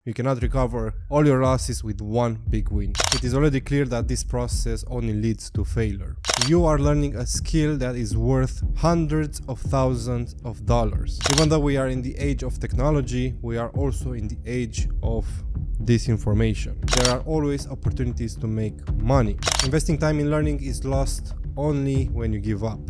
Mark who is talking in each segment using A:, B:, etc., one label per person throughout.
A: You cannot recover all your losses with one big win. It is already clear that this process only leads to failure. You are learning a skill that is worth hundreds of thousands of dollars. Even though we are in the age of technology, we are also in the age of disinformation. There are always opportunities to make money. Investing time in learning is lost only when you give up.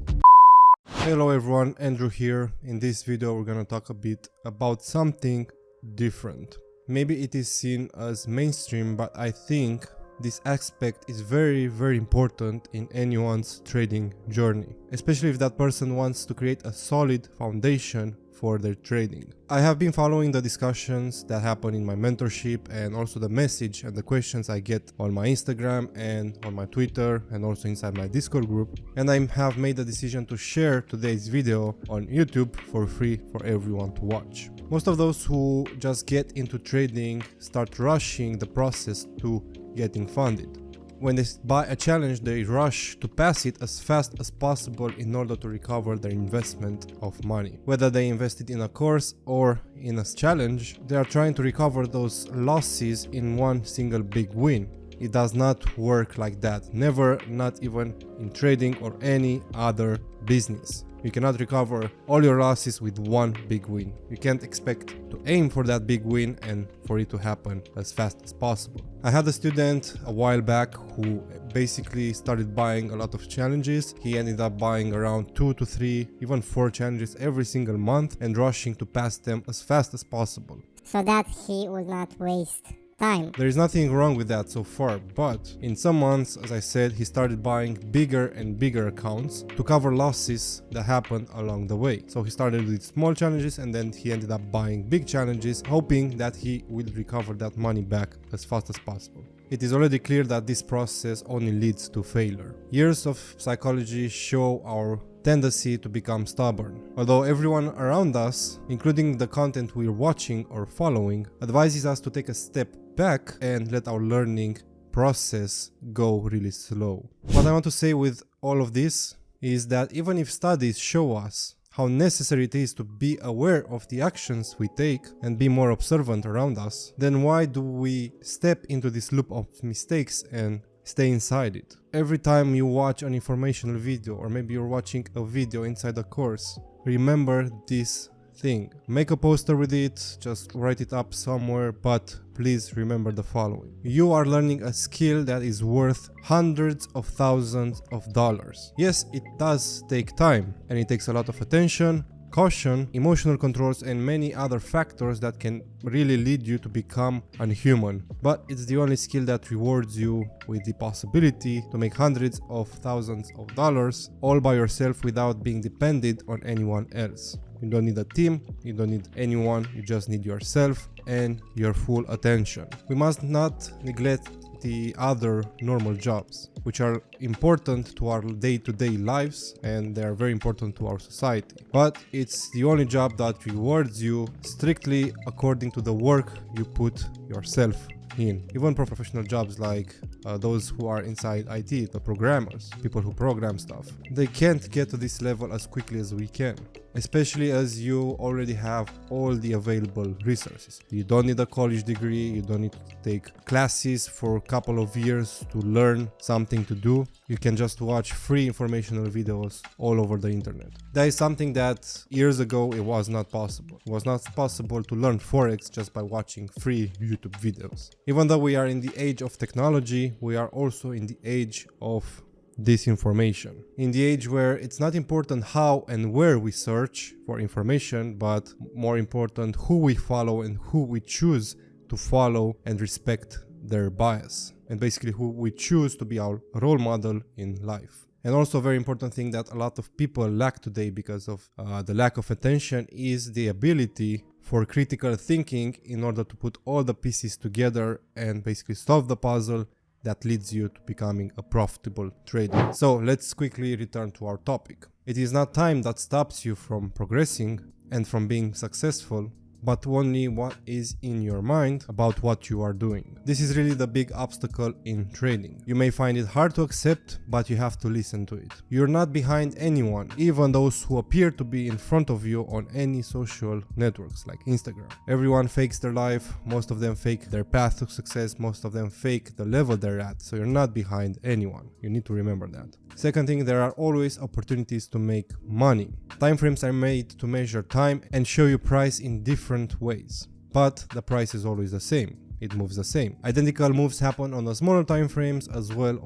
A: Hello everyone, Andrew here. In this video we're gonna talk a bit about something different. Maybe it is seen as mainstream, but I think this aspect is very important in anyone's trading journey, especially if that person wants to create a solid foundation for their trading. I have been following the discussions that happen in my mentorship and also the message and the questions I get on my Instagram and on my Twitter and also inside my Discord group, and I have made the decision to share today's video on YouTube for free for everyone to watch. Most of those who just get into trading start rushing the process to getting funded. When they buy a challenge, they rush to pass it as fast as possible in order to recover their investment of money. Whether they invested in a course or in a challenge, they are trying to recover those losses in one single big win. It does not work like that. Never, not even in trading or any other business. You cannot recover all your losses with one big win. You can't expect to aim for that big win and for it to happen as fast as possible. I had a student a while back who basically started buying a lot of challenges. He ended up buying around 2 to 3, even 4 challenges every single month and rushing to pass them as fast as possible,
B: so that he would not waste time.
A: There is nothing wrong with that so far, but in some months, as I said, he started buying bigger and bigger accounts to cover losses that happened along the way. So he started with small challenges and then he ended up buying big challenges, hoping that he will recover that money back as fast as possible. It is already clear that this process only leads to failure. Years of psychology show our tendency to become stubborn. Although everyone around us, including the content we're watching or following, advises us to take a step back and let our learning process go really slow. What I want to say with all of this is that even if studies show us how necessary it is to be aware of the actions we take and be more observant around us, then why do we step into this loop of mistakes and stay inside it? Every time you watch an informational video, or maybe you're watching a video inside a course, remember this thing. Make a poster with it, just write it up somewhere, but please remember the following. You are learning a skill that is worth hundreds of thousands of dollars. Yes, it does take time and it takes a lot of attention, caution, emotional controls and many other factors that can really lead you to become unhuman. But it's the only skill that rewards you with the possibility to make hundreds of thousands of dollars all by yourself without being dependent on anyone else. You don't need a team, you don't need anyone, you just need yourself and your full attention. We must not neglect the other normal jobs, which are important to our day-to-day lives and they are very important to our society. But it's the only job that rewards you strictly according to the work you put yourself in. Even professional jobs like those who are inside IT, the programmers, people who program stuff, they can't get to this level as quickly as we can, especially as you already have all the available resources. You don't need a college degree, you don't need to take classes for a couple of years to learn something to do. You can just watch free informational videos all over the internet. That is something that years ago it was not possible. It was not possible to learn Forex just by watching free YouTube videos. Even though we are in the age of technology, we are also in the age of disinformation. In the age where it's not important how and where we search for information, but more important who we follow and who we choose to follow and respect their bias, and basically who we choose to be our role model in life. And also a very important thing that a lot of people lack today because of the lack of attention is the ability for critical thinking in order to put all the pieces together and basically solve the puzzle that leads you to becoming a profitable trader. So let's quickly return to our topic. It is not time that stops you from progressing and from being successful. but only what is in your mind about what you are doing. This is really the big obstacle in trading. You may find it hard to accept, but you have to listen to it. You're not behind anyone, even those who appear to be in front of you on any social networks like Instagram. Everyone fakes their life, most of them fake their path to success, most of them fake the level they're at, so you're not behind anyone. You need to remember that. Second thing, there are always opportunities to make money. Timeframes are made to measure time and show you price in different ways, but the price is always the same. It moves the same. Identical moves happen on the smaller time frames as well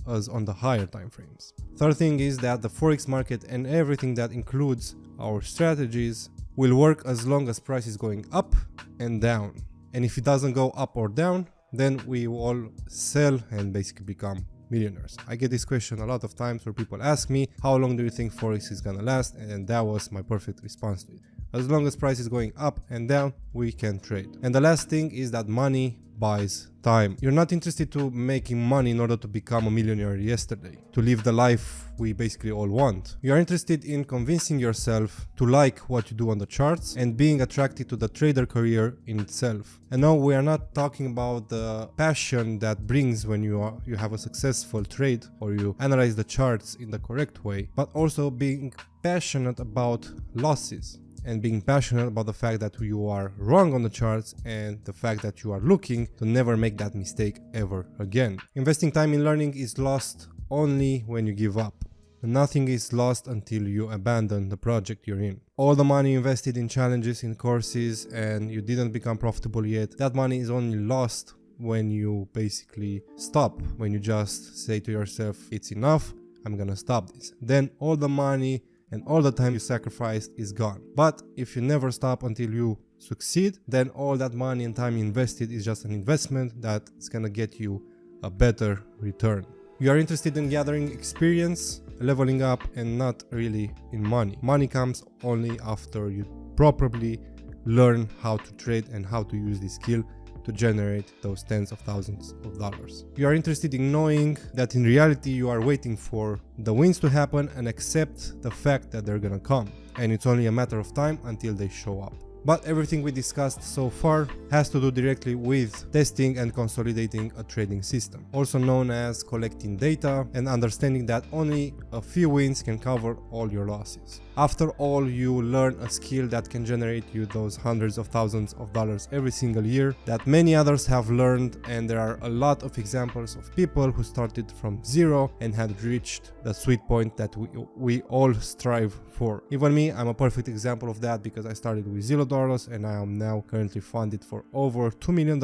A: as on the higher time frames. Third thing is that the forex market and everything that includes our strategies will work as long as price is going up and down. And if it doesn't go up or down, then we all sell and basically become millionaires. I get this question a lot of times where people ask me, how long do you think forex is gonna last? And that was my perfect response to it. As long as price is going up and down, we can trade. And the last thing is that money buys time. You're not interested to making money in order to become a millionaire yesterday, to live the life we basically all want. You're interested in convincing yourself to like what you do on the charts and being attracted to the trader career in itself. And no, we are not talking about the passion that brings when you have a successful trade or you analyze the charts in the correct way, but also being passionate about losses. And being passionate about the fact that you are wrong on the charts and the fact that you are looking to never make that mistake ever again. Investing time in learning is lost only when you give up. Nothing is lost until you abandon the project you're in. All the money invested in challenges, in courses, and you didn't become profitable yet, that money is only lost when you basically stop, when you just say to yourself, it's enough, I'm gonna stop this. Then all the money and all the time you sacrificed is gone. But if you never stop until you succeed, then all that money and time invested is just an investment that is gonna get you a better return. You are interested in gathering experience, leveling up, and not really in money. Money comes only after you properly learn how to trade and how to use this skill to generate those tens of thousands of dollars. You are interested in knowing that in reality you are waiting for the wins to happen and accept the fact that they're gonna come, and it's only a matter of time until they show up. But everything we discussed so far has to do directly with testing and consolidating a trading system, also known as collecting data and understanding that only a few wins can cover all your losses. After all, you learn a skill that can generate you those hundreds of thousands of dollars every single year that many others have learned, and there are a lot of examples of people who started from zero and had reached the sweet point that we all strive for. Even me, I'm a perfect example of that because I started with $0 and I am now currently funded for over $2 million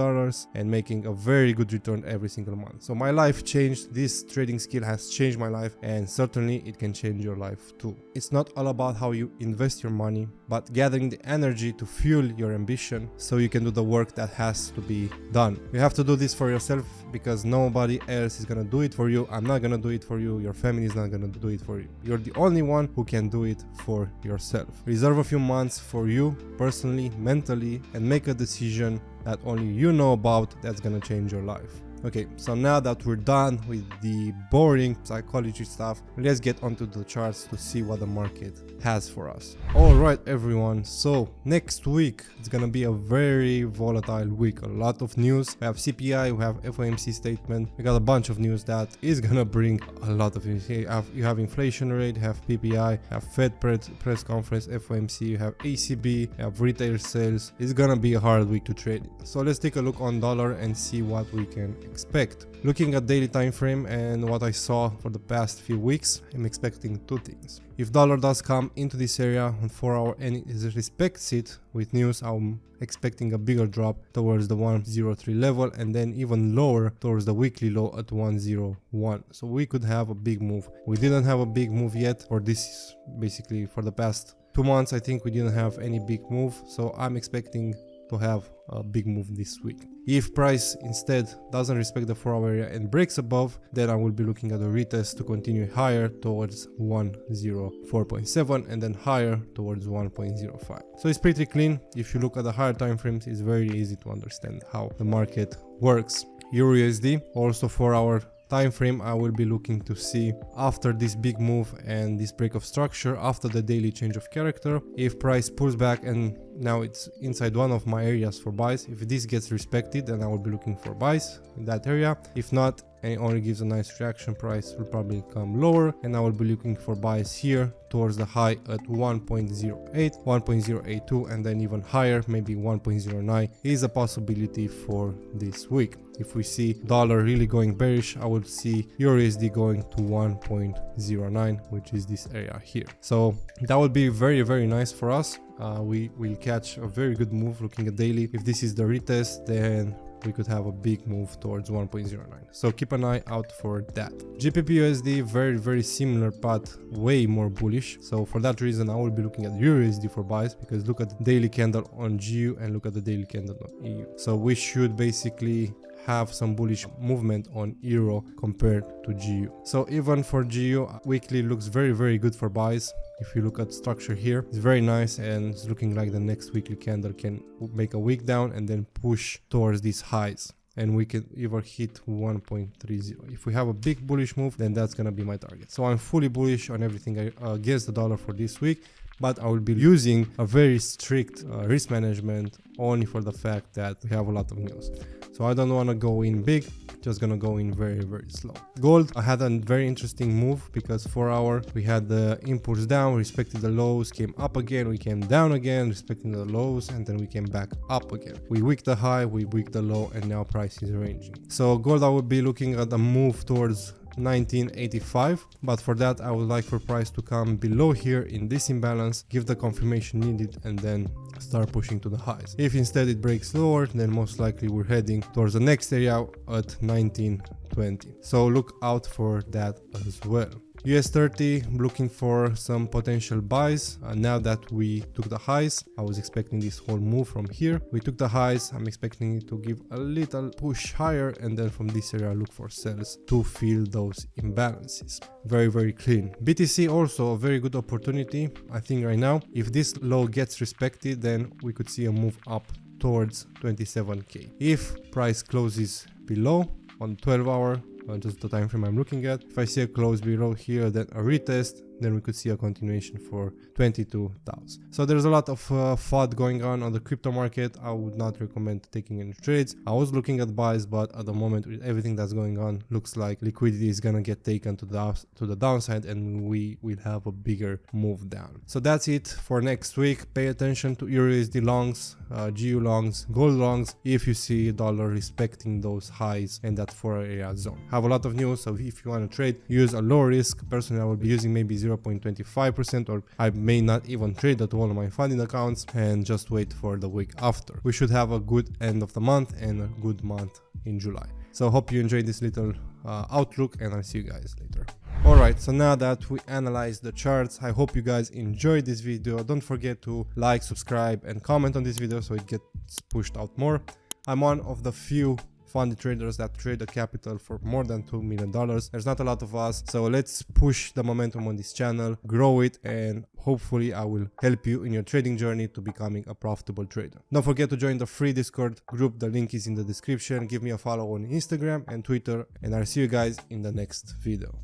A: and making a very good return every single month. So my life changed. This trading skill has changed my life, and certainly it can change your life too. It's not all about how you invest your money, but gathering the energy to fuel your ambition so you can do the work that has to be done. You have to do this for yourself because nobody else is gonna do it for you. I'm not gonna do it for you. Your family is not gonna do it for you. You're the only one who can do it for yourself. Reserve a few months for you personally, mentally, and make a decision that only you know about that's gonna change your life. Okay, so now that we're done with the boring psychology stuff, let's get onto the charts to see what the market has for us. Alright everyone, so next week it's gonna be a very volatile week. A lot of news. We have CPI, we have FOMC statement, we got a bunch of news that is gonna bring a lot of news. You have inflation rate, you have PPI, you have Fed press conference, FOMC, you have ACB, you have retail sales. It's gonna be a hard week to trade. So let's take a look on dollar and see what we can expect. Looking at daily time frame and what I saw for the past few weeks, I'm expecting two things. If dollar does come into this area on 4 hour and it respects it with news, I'm expecting a bigger drop towards the 103 level and then even lower towards the weekly low at 101. So we could have a big move. We didn't have a big move yet, or this basically for the past 2 months I think we didn't have any big move, so I'm expecting to have a big move this week. If price instead doesn't respect the 4 hour area and breaks above, then I will be looking at a retest to continue higher towards 104.7 and then higher towards 1.05. So it's pretty clean. If you look at the higher time frames, it's very easy to understand how the market works. EURUSD, also 4 hour time frame, I will be looking to see after this big move and this break of structure, after the daily change of character, if price pulls back and now it's inside one of my areas for buys. If this gets respected, then I will be looking for buys in that area. If not, and it only gives a nice reaction, price will probably come lower, and I will be looking for buys here towards the high at 1.08, 1.082, and then even higher, maybe 1.09 is a possibility for this week. If we see dollar really going bearish, I will see EURUSD going to 1.09, which is this area here. So that would be very, very nice for us. We will catch a very good move looking at daily. If this is the retest, then we could have a big move towards 1.09. So keep an eye out for that. GBP/USD, very, very similar, but way more bullish. So for that reason, I will be looking at EURUSD for buys, because look at the daily candle on GU and look at the daily candle on EU. So we should basically have some bullish movement on euro compared to GU. So even for GU, weekly looks very, very good for buys. If you look at structure here, it's very nice, and it's looking like the next weekly candle can make a wick down and then push towards these highs, and we can either hit 1.30. If we have a big bullish move, then that's gonna be my target. So I'm fully bullish on everything against the dollar for this week, but I will be using a very strict risk management only for the fact that we have a lot of news. So I don't want to go in big, just gonna go in very, very slow. Gold, I had a very interesting move, because 4 hour we had the impulse down, respected the lows, came up again, we came down again, respecting the lows, and then we came back up again. We wicked the high, we wicked the low, and now price is ranging. So gold, I would be looking at a move towards 1985, but for that I would like for price to come below here in this imbalance, give the confirmation needed, and then start pushing to the highs. If instead it breaks lower, then most likely we're heading towards the next area at 1920. So look out for that as well. US30, looking for some potential buys. Now that we took the highs, I was expecting this whole move from here. We took the highs, I'm expecting it to give a little push higher, and then from this area look for sells to fill those imbalances. Very, very clean. BTC also a very good opportunity, I think right now. If this low gets respected, then we could see a move up towards 27k. If price closes below on 12 hour, just the time frame I'm looking at, if I see a close below here, then a retest, then we could see a continuation for 22,000. So there's a lot of FUD going on the crypto market. I would not recommend taking any trades. I was looking at buys, but at the moment with everything that's going on, looks like liquidity is gonna get taken to the downside, and we will have a bigger move down. So that's it for next week. Pay attention to EURUSD longs, GU longs, gold longs, if you see dollar respecting those highs and that 4 area zone. Have a lot of news, so if you want to trade, use a low risk. Personally, I will be using maybe 0.25%, or I may not even trade at all of my funding accounts, and just wait for the week after. We should have a good end of the month and a good month in July. So hope you enjoyed this little outlook, and I'll see you guys later. Alright, so now that we analyzed the charts, I hope you guys enjoyed this video. Don't forget to like, subscribe, and comment on this video so it gets pushed out more. I'm one of the few funded traders that trade a capital for more than $2 million. There's not a lot of us, so let's push the momentum on this channel, grow it, and hopefully I will help you in your trading journey to becoming a profitable trader. Don't forget to join the free Discord group, the link is in the description. Give me a follow on Instagram and Twitter, and I'll see you guys in the next video.